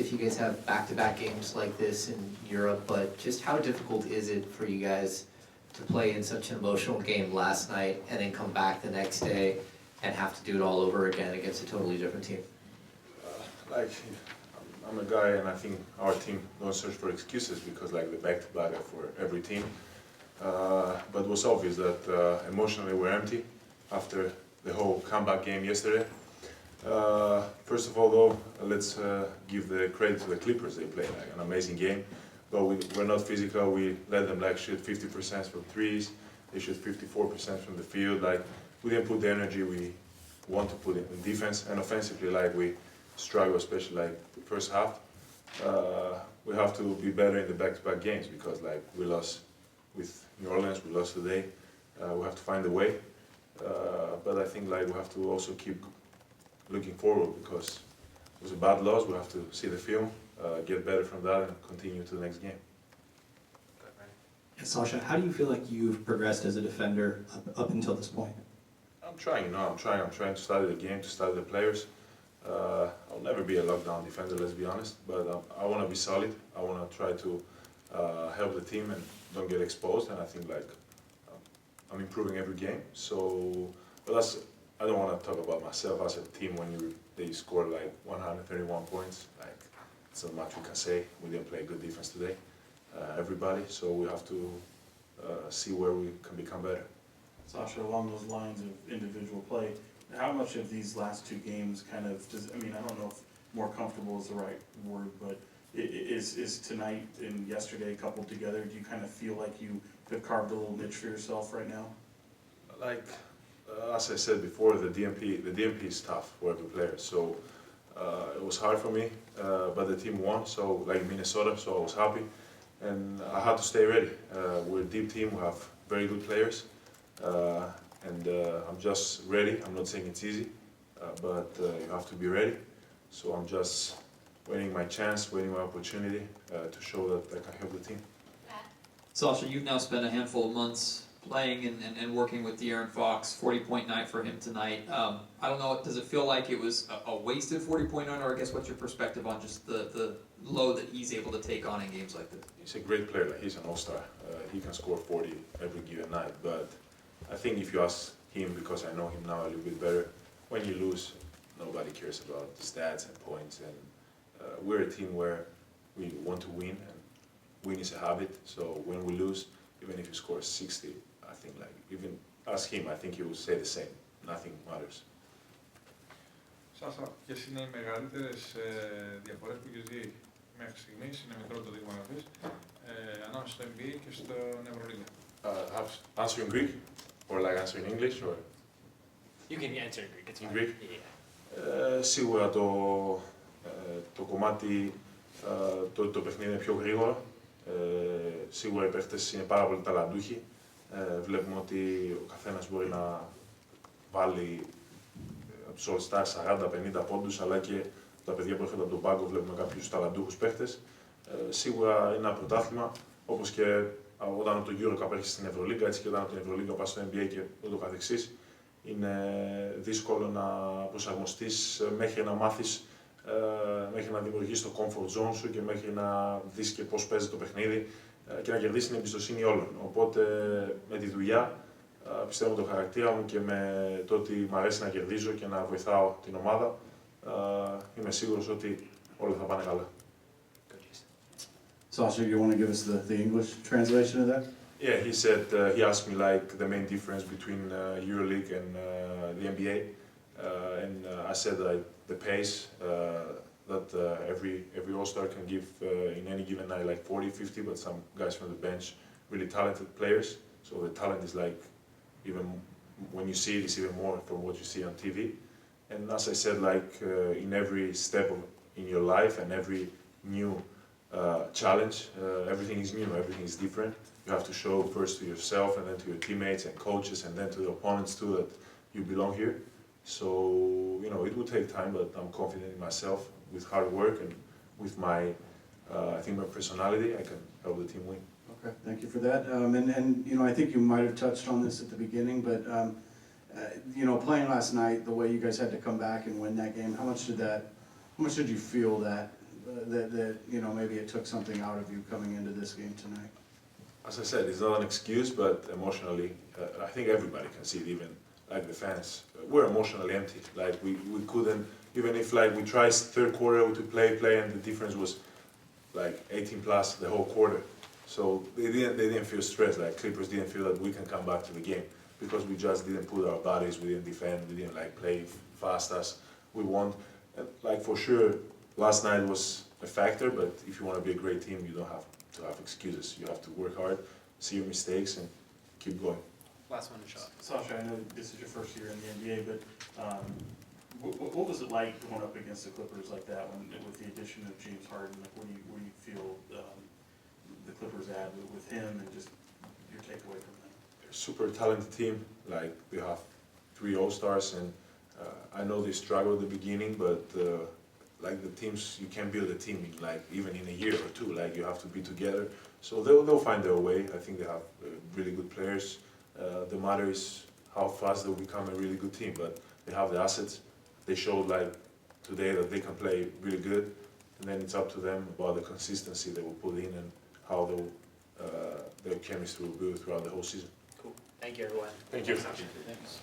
if you guys have back-to-back games like this in Europe, but just how difficult is it for you guys to play in such an emotional game last night and then come back the next day and have to do it all over again against a totally different team? Like, I'm a guy, and I think our team don't search for excuses because like the back-to-back are for every team. But it was obvious that emotionally we're empty after the whole comeback game yesterday. First of all, though, let's give the credit to the Clippers. They played like an amazing game, but we're not physical. We let them like shoot 50% from threes. They shoot 54% from the field. Like, we didn't put the energy we want to put in defense, and offensively, like, we struggle, especially like the first half. We have to be better in the back-to-back games because like we lost with New Orleans, we lost today. We have to find a way, but I think like we have to also keep looking forward because it was a bad loss. We have to see the film, get better from that, and continue to the next game. Sasha, how do you feel like you've progressed as a defender up until this point? I'm trying, I'm trying to study the game, to study the players. I'll never be a lockdown defender, let's be honest, but I want to be solid. I want to try to help the team and don't get exposed, and I think like I'm improving every game. So, but I don't want to talk about myself as a team when they score like 131 points. Like, it's not much we can say. We didn't play good defense today, everybody, so we have to see where we can become better. Sasha, along those lines of individual play, how much of these last two games kind of, I mean, I don't know if more comfortable is the right word, but is tonight and yesterday coupled together, do you kind of feel like you have carved a little niche for yourself right now? Like, as I said before, the DMP is tough for every player, so it was hard for me, but the team won, so like Minnesota, so I was happy, and I had to stay ready. We're a deep team, we have very good players. And I'm just ready. I'm not saying it's easy, but you have to be ready. So I'm just waiting my chance, waiting my opportunity to show that I can help the team. Sasha, you've now spent a handful of months playing and working with De'Aaron Fox, 40-point night for him tonight. I don't know, does it feel like it was a wasted 40-point night, or I guess what's your perspective on just the load that he's able to take on in games like this? He's a great player. Like, he's an all-star. He can score 40 every given night, but I think if you ask him, because I know him now a little bit better, when you lose, nobody cares about the stats and points, and we're a team where we want to win, and win is a habit, so when we lose, even if you score 60, I think like, even ask him, I think he will say the same, nothing matters. Σάσα, ποιες είναι οι μεγαλύτερες διαφορές που έχεις δει μέχρι στιγμής, είναι μικρό το δείγμα να πεις, ανάμεσα στο NBA και στον Ευρωλίγα? Answer in Greek, or like answer in English, or? You can answer in Greek, it's In Greek? Yeah. Σίγουρα το κομμάτι, το παιχνίδι είναι πιο γρήγορο. Σίγουρα οι παίχτες είναι πάρα πολύ ταλαντούχοι. Βλέπουμε ότι ο καθένας μπορεί να βάλει από τους All-Stars 40-50 πόντους, αλλά και τα παιδιά που έρχονται από τον πάγκο βλέπουμε κάποιους ταλαντούχους παίχτες. Σίγουρα είναι ένα πρωτάθλημα, όπως και όταν από το EuroCup έρχεσαι στην Ευρωλίγκα, έτσι και όταν από την Ευρωλίγκα πας στο NBA και ούτω καθεξής. Είναι δύσκολο να προσαρμοστείς μέχρι να μάθεις, μέχρι να δημιουργήσεις το comfort zone σου και μέχρι να δεις και πώς παίζει το παιχνίδι και να κερδίσεις την εμπιστοσύνη όλων. Οπότε με τη δουλειά, πιστεύω το χαρακτήρα μου και με το ότι μου αρέσει να κερδίζω και να βοηθάω την ομάδα, είμαι σίγουρος ότι όλα θα πάνε καλά. Sasha, you want to give us the English translation of that? Yeah, he said, he asked me like the main difference between EuroLeague and the NBA, and I said like the pace that every All-Star can give in any given night, like 40, 50, but some guys from the bench, really talented players. So the talent is like, even when you see it, it's even more from what you see on TV. And as I said, like in every step in your life and every new challenge, everything is new, everything is different. You have to show first to yourself and then to your teammates and coaches and then to the opponents too that you belong here. So, you know, it will take time, but I'm confident in myself. With hard work and with my, I think my personality, I can help the team win. Okay, thank you for that. And you know, I think you might have touched on this at the beginning, but you know, playing last night, the way you guys had to come back and win that game, how much did you feel that that, you know, maybe it took something out of you coming into this game tonight? As I said, it's not an excuse, but emotionally, I think everybody can see it, even like the fans. We're emotionally empty. Like we couldn't, even if like we tried third quarter to play, and the difference was like 18 plus the whole quarter. So they didn't feel stressed. Like Clippers didn't feel that we can come back to the game because we just didn't put our bodies, we didn't defend, we didn't like play fast as we want. And like for sure, last night was a factor, but if you want to be a great team, you don't have to have excuses. You have to work hard, see your mistakes, and keep going. Last one shot. Sasha, I know this is your first year in the NBA, but what was it like going up against the Clippers like that when, with the addition of James Harden? Like, where do you feel the Clippers at with him, and just your takeaway from them? They're a super talented team. Like they have 3 All-Stars, and I know they struggled at the beginning, but like the teams, you can build a team in like even in a year or 2. Like you have to be together. So they'll find their way. I think they have really good players. The matter is how fast they'll become a really good team. But they have the assets. They showed like today that they can play really good. And then it's up to them about the consistency they will put in and how their chemistry will build throughout the whole season. Cool. Thank you, everyone. Thank you. Thanks.